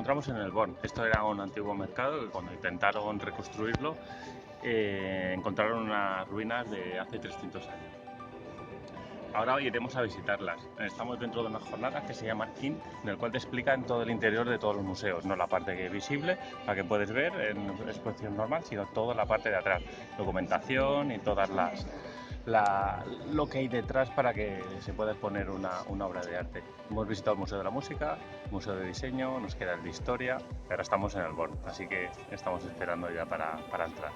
encontramos en el Born. Esto era un antiguo mercado que cuando intentaron reconstruirlo encontraron unas ruinas de hace 300 años. Ahora iremos a visitarlas. Estamos dentro de unas jornadas que se llaman IN, en el cual te explican todo el interior de todos los museos, no la parte visible, la que puedes ver en exposición normal, sino toda la parte de atrás, documentación y todas lo que hay detrás para que se pueda exponer una obra de arte. Hemos visitado el Museo de la Música, el Museo de Diseño, nos queda el de Historia y ahora estamos en el Born, así que estamos esperando ya para entrar.